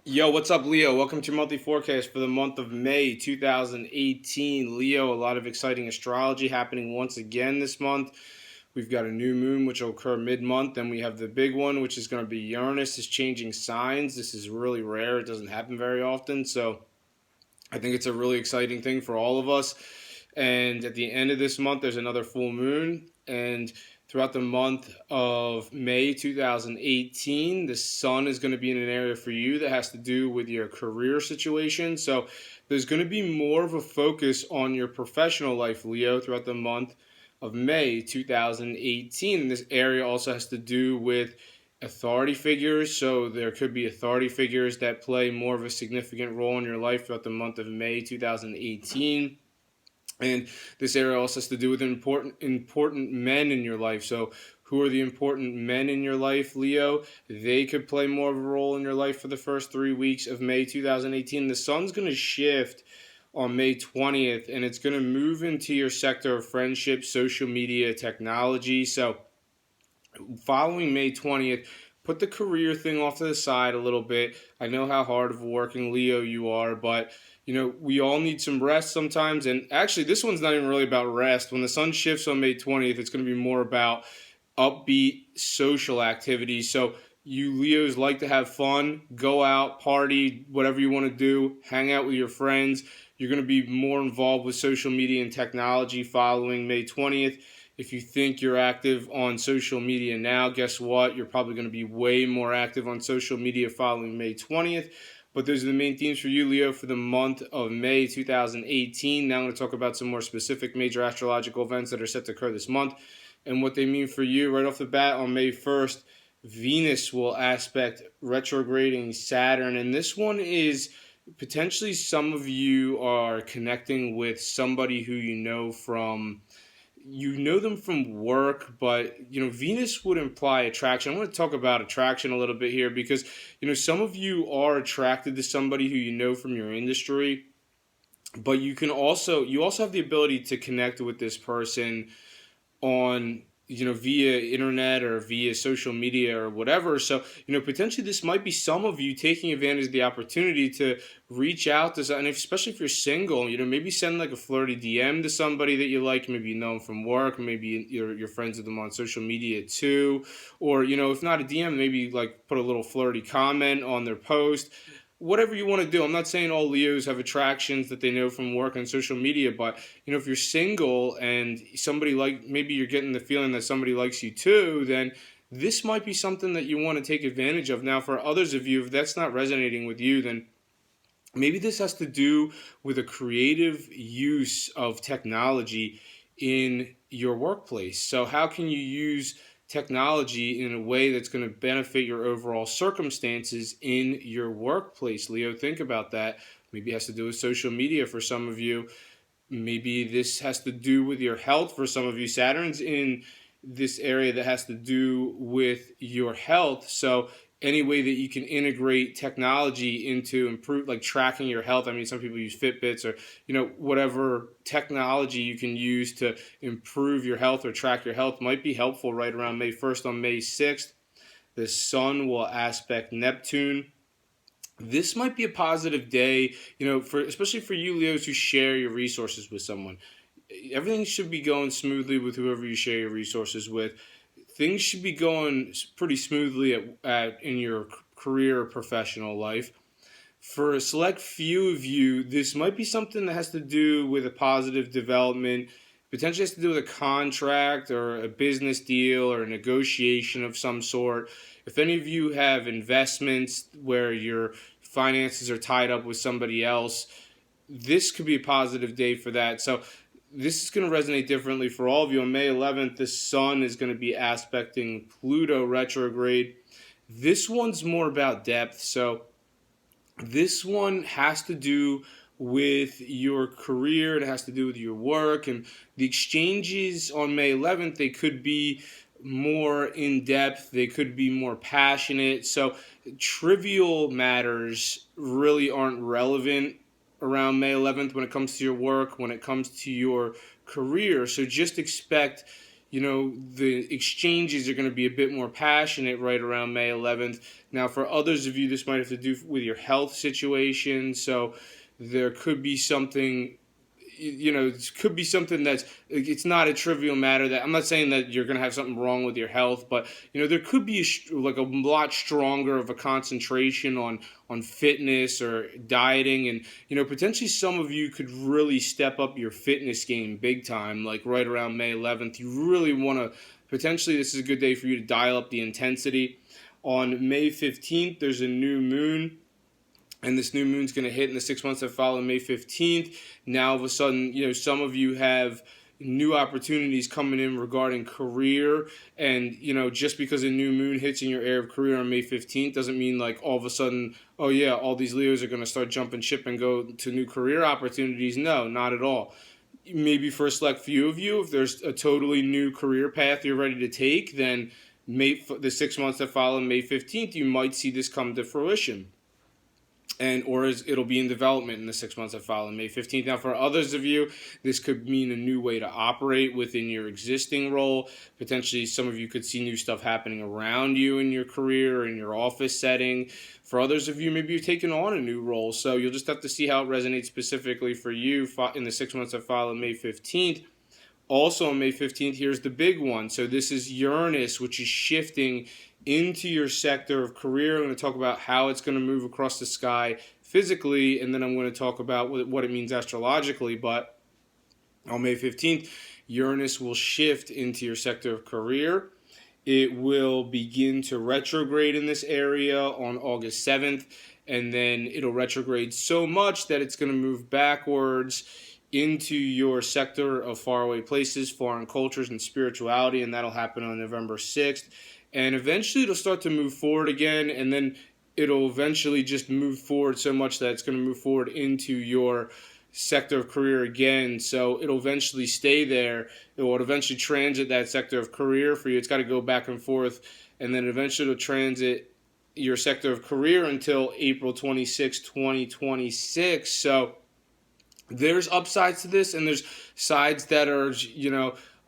Yo, what's up, Leo? Welcome to your monthly forecast for the month of May 2018. Leo, a lot of exciting astrology happening once again this month. We've got a new moon, which will occur mid-month. Then we have the big one, which is going to be Uranus is changing signs. This is really rare. It doesn't happen very often. So I think it's a really exciting thing for all of us. And at the end of this month, there's another full moon. And throughout the month of May 2018, the sun is going to be in an area for you that has to do with your career situation. So there's going to be more of a focus on your professional life, Leo, throughout the month of May 2018. And this area also has to do with authority figures. So there could be authority figures that play more of a significant role in your life throughout the month of May 2018. And this area also has to do with important men in your life. So who are the important men in your life, Leo? They could play more of a role in your life for the first 3 weeks of May 2018. The sun's going to shift on May 20th, and it's going to move into your sector of friendship, social media, technology. So following May 20th, put the career thing off to the side a little bit. I know how hard of a working Leo you are, but we all need some rest sometimes. And actually, this one's not even really about rest. When the sun shifts on May 20th, it's going to be more about upbeat social activities. So you Leos like to have fun, go out, party, whatever you want to do, hang out with your friends. You're going to be more involved with social media and technology following May 20th. If you think you're active on social media now, guess what? You're probably going to be way more active on social media following May 20th. But those are the main themes for you, Leo, for the month of May 2018. Now I'm going to talk about some more specific major astrological events that are set to occur this month and what they mean for you. Right off the bat, on May 1st, Venus will aspect retrograding Saturn. And this one is potentially some of you are connecting with somebody who you know them from work, but Venus would imply attraction. I'm going to talk about attraction a little bit here because some of you are attracted to somebody who you know from your industry, but you also have the ability to connect with this person on via internet or via social media or whatever. So potentially this might be some of you taking advantage of the opportunity to reach out to, and especially if you're single, maybe send like a flirty DM to somebody that you like. Maybe you know them from work, maybe you're friends with them on social media too, or if not a DM, maybe like put a little flirty comment on their post, whatever you want to do. I'm not saying all Leos have attractions that they know from work and social media, but if you're single and somebody maybe you're getting the feeling that somebody likes you too, then this might be something that you want to take advantage of. Now, for others of you, if that's not resonating with you, then maybe this has to do with a creative use of technology in your workplace. So, how can you use technology in a way that's going to benefit your overall circumstances in your workplace? Leo, think about that. Maybe it has to do with social media for some of you. Maybe this has to do with your health for some of you. Saturn's in this area that has to do with your health. So any way that you can integrate technology into improve, like tracking your health. I mean, some people use Fitbits or whatever technology you can use to improve your health or track your health might be helpful right around May 1st. On May 6th, the sun will aspect Neptune. This might be a positive day, for especially for you Leos who share your resources with someone. Everything should be going smoothly with whoever you share your resources with. Things should be going pretty smoothly in your career or professional life. For a select few of you, this might be something that has to do with a positive development, potentially has to do with a contract or a business deal or a negotiation of some sort. If any of you have investments where your finances are tied up with somebody else, this could be a positive day for that. So this is going to resonate differently for all of you. On May 11th, the sun is going to be aspecting Pluto retrograde. This one's more about depth. So this one has to do with your career. It has to do with your work. And the exchanges on May 11th, they could be more in depth. They could be more passionate. So trivial matters really aren't relevant around May 11th when it comes to your work, when it comes to your career. So just expect the exchanges are going to be a bit more passionate right around May 11th. Now, for others of you, this might have to do with your health situation. So there could be something, it could be something that's, it's not a trivial matter. That I'm not saying that you're going to have something wrong with your health, but there could be like a lot stronger of a concentration on fitness or dieting, and potentially some of you could really step up your fitness game big time, like right around May 11th. You really want to, potentially this is a good day for you to dial up the intensity. On May 15th, there's a new moon, and this new moon's going to hit in the 6 months that follow May 15th. Now, all of a sudden, some of you have new opportunities coming in regarding career. And, just because a new moon hits in your area of career on May 15th doesn't mean like all of a sudden, oh yeah, all these Leos are going to start jumping ship and go to new career opportunities. No, not at all. Maybe for a select few of you, if there's a totally new career path you're ready to take, then the 6 months that follow May 15th, you might see this come to fruition. It'll be in development in the 6 months that follow May 15th. Now, for others of you, this could mean a new way to operate within your existing role. Potentially, some of you could see new stuff happening around you in your career, in your office setting. For others of you, maybe you're taking on a new role. So you'll just have to see how it resonates specifically for you in the 6 months that follow May 15th. Also on May 15th, here's the big one. So this is Uranus, which is shifting into your sector of career. I'm going to talk about how it's going to move across the sky physically, and then I'm going to talk about what it means astrologically. But on May 15th, Uranus will shift into your sector of career. It will begin to retrograde in this area on August 7th, and then it'll retrograde so much that it's going to move backwards into your sector of faraway places, foreign cultures, and spirituality, and that'll happen on November 6th. And eventually it'll start to move forward again, and then it'll eventually just move forward so much that it's going to move forward into your sector of career again. So it'll eventually stay there. It will eventually transit that sector of career for you. It's got to go back and forth, and then eventually it'll transit your sector of career until April 26, 2026. So there's upsides to this, and there's sides that are,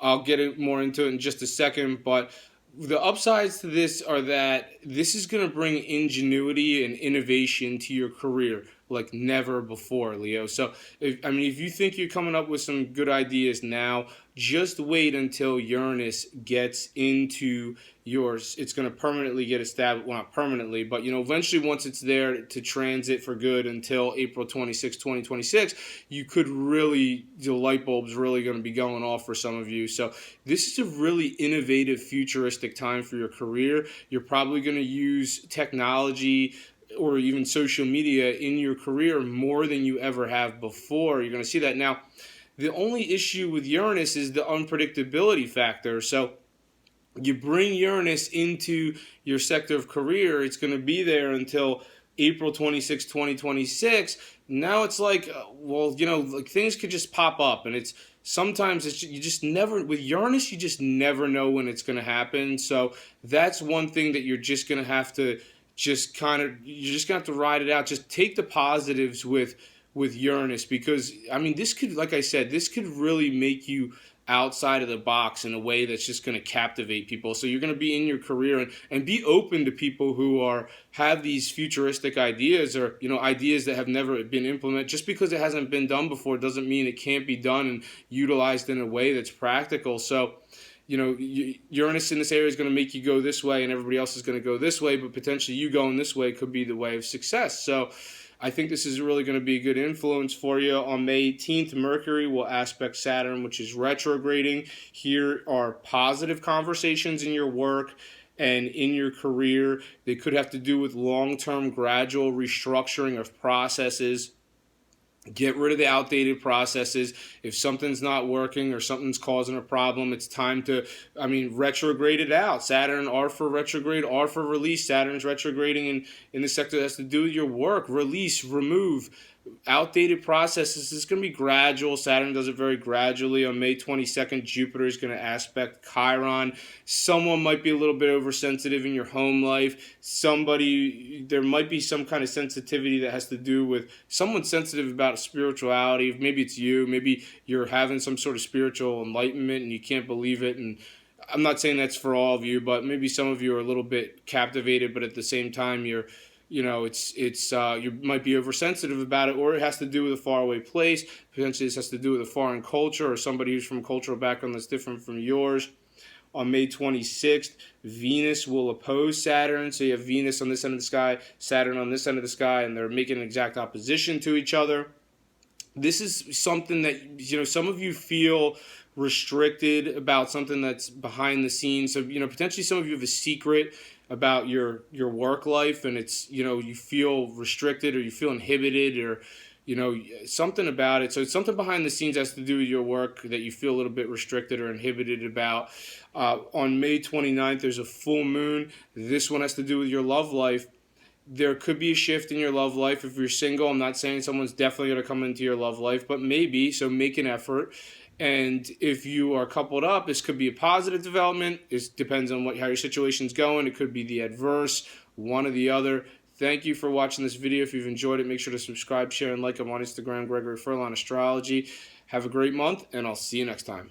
I'll get more into it in just a second, but the upsides to this are that this is going to bring ingenuity and innovation to your career like never before, Leo. So, if you think you're coming up with some good ideas now, just wait until Uranus gets into yours. It's going to permanently get established. Well, not permanently, but eventually once it's there to transit for good until April 26, 2026, you could really, the light bulb's really going to be going off for some of you. So this is a really innovative, futuristic time for your career. You're probably going to use technology or even social media in your career more than you ever have before. You're going to see that. Now, the only issue with Uranus is the unpredictability factor. So you bring Uranus into your sector of career, it's going to be there until April 26, 2026. Now it's like, like things could just pop up, and sometimes you just never, with Uranus, you just never know when it's going to happen. So that's one thing that you're just going to have to you're just going to have to ride it out. Just take the positives with Uranus, because this could, like I said, this could really make you outside of the box in a way that's just going to captivate people. So you're going to be in your career and be open to people who have these futuristic ideas, or ideas that have never been implemented. Just because it hasn't been done before doesn't mean it can't be done and utilized in a way that's practical. So Uranus in this area is going to make you go this way, and everybody else is going to go this way, but potentially you going this way could be the way of success. So I think this is really going to be a good influence for you. On May 18th, Mercury will aspect Saturn, which is retrograding. Here are positive conversations in your work and in your career. They could have to do with long-term gradual restructuring of processes. Get rid of the outdated processes. If something's not working or something's causing a problem, it's time to, retrograde it out. Saturn, R for retrograde, R for release. Saturn's retrograding in the sector that has to do with your work. Release, remove, outdated processes. This is going to be gradual. Saturn does it very gradually. On May 22nd, Jupiter is going to aspect Chiron. Someone might be a little bit oversensitive in your home life. There might be some kind of sensitivity that has to do with someone sensitive about spirituality. Maybe it's you. Maybe you're having some sort of spiritual enlightenment and you can't believe it. And I'm not saying that's for all of you, but maybe some of you are a little bit captivated, but at the same time, you might be oversensitive about it, or it has to do with a faraway place. Potentially, this has to do with a foreign culture or somebody who's from a cultural background that's different from yours. On May 26th, Venus will oppose Saturn. So you have Venus on this end of the sky, Saturn on this end of the sky, and they're making an exact opposition to each other. This is something that, some of you feel restricted about, something that's behind the scenes. So, potentially some of you have a secret about your work life, and it's, you feel restricted or you feel inhibited, or something about it. So it's something behind the scenes has to do with your work that you feel a little bit restricted or inhibited about. On May 29th, there's a full moon. This one has to do with your love life. There could be a shift in your love life. If you're single, I'm not saying someone's definitely going to come into your love life, but maybe, so make an effort. And if you are coupled up, this could be a positive development. It depends on how your situation's going. It could be the adverse, one or the other. Thank you for watching this video. If you've enjoyed it, make sure to subscribe, share, and like. I'm on Instagram, Gregory Furlan Astrology. Have a great month, and I'll see you next time.